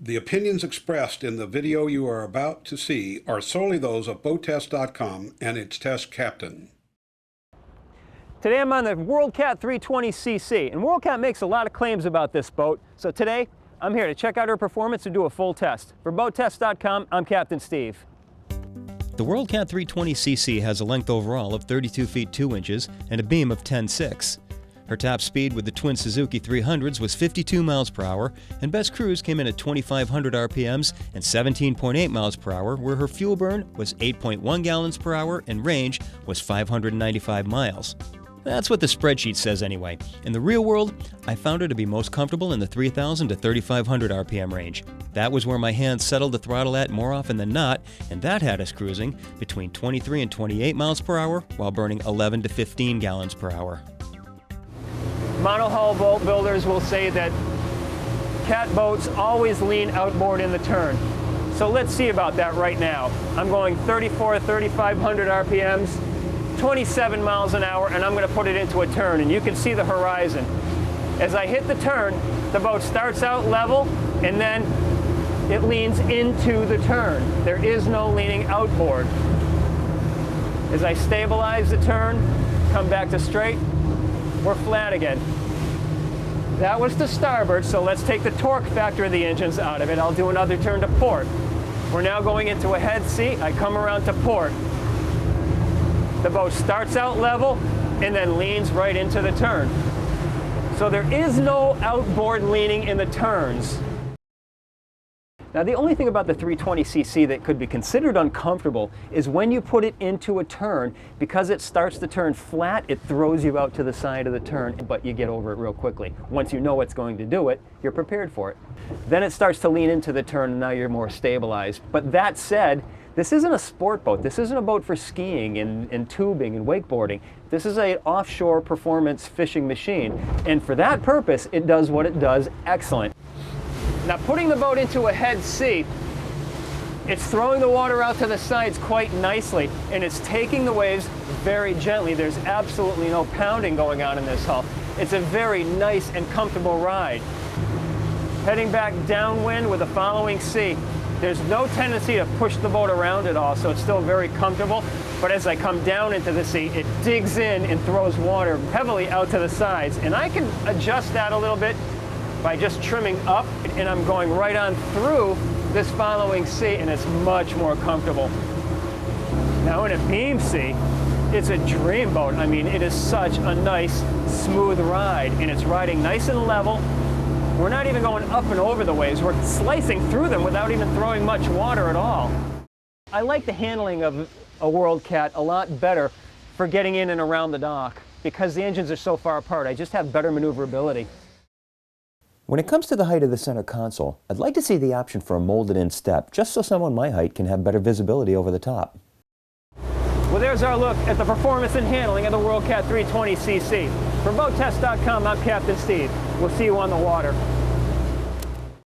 The opinions expressed in the video you are about to see are solely those of BoatTest.com and its test captain. Today I'm on the WorldCat 320cc, and WorldCat makes a lot of claims about this boat, so today I'm here to check out her performance and do a full test. For BoatTest.com, I'm Captain Steve. The WorldCat 320cc has a length overall of 32 feet 2 inches and a beam of 10.6. Her top speed with the twin Suzuki 300s was 52 miles per hour, and best cruise came in at 2,500 RPMs and 17.8 miles per hour, where her fuel burn was 8.1 gallons per hour and range was 595 miles. That's what the spreadsheet says anyway. In the real world, I found her to be most comfortable in the 3,000 to 3,500 RPM range. That was where my hands settled the throttle at more often than not, and that had us cruising between 23 and 28 miles per hour while burning 11 to 15 gallons per hour. Monohull boat builders will say that cat boats always lean outboard in the turn. So let's see about that right now. I'm going 34 to 3,500 RPMs, 27 miles an hour, and I'm going to put it into a turn, and you can see the horizon. As I hit the turn, the boat starts out level, and then it leans into the turn. There is no leaning outboard. As I stabilize the turn, come back to straight, we're flat again. That was to starboard, so let's take the torque factor of the engines out of it. I'll do another turn to port. We're now going into a head seat. I come around to port. The boat starts out level and then leans right into the turn. So there is no outboard leaning in the turns. Now, the only thing about the 320cc that could be considered uncomfortable is when you put it into a turn, because it starts the turn flat, it throws you out to the side of the turn, but you get over it real quickly. Once you know it's going to do it, you're prepared for it. Then it starts to lean into the turn, and now you're more stabilized. But that said, this isn't a sport boat. This isn't a boat for skiing and tubing and wakeboarding. This is an offshore performance fishing machine. And for that purpose, it does what it does excellent. Now, putting the boat into a head seat, it's throwing the water out to the sides quite nicely, and it's taking the waves very gently. There's absolutely no pounding going on in this hull. It's a very nice and comfortable ride. Heading back downwind with the following sea, there's no tendency to push the boat around at all, so it's still very comfortable. But as I come down into the sea, it digs in and throws water heavily out to the sides, and I can adjust that a little bit by just trimming up, and I'm going right on through this following sea, and it's much more comfortable. Now in a beam sea, it's a dream boat. I mean, it is such a nice, smooth ride, and it's riding nice and level. We're not even going up and over the waves. We're slicing through them without even throwing much water at all. I like the handling of a WorldCat a lot better for getting in and around the dock because the engines are so far apart. I just have better maneuverability. When it comes to the height of the center console, I'd like to see the option for a molded-in step, just so someone my height can have better visibility over the top. Well, there's our look at the performance and handling of the WorldCat 320cc. For BoatTest.com, I'm Captain Steve. We'll see you on the water.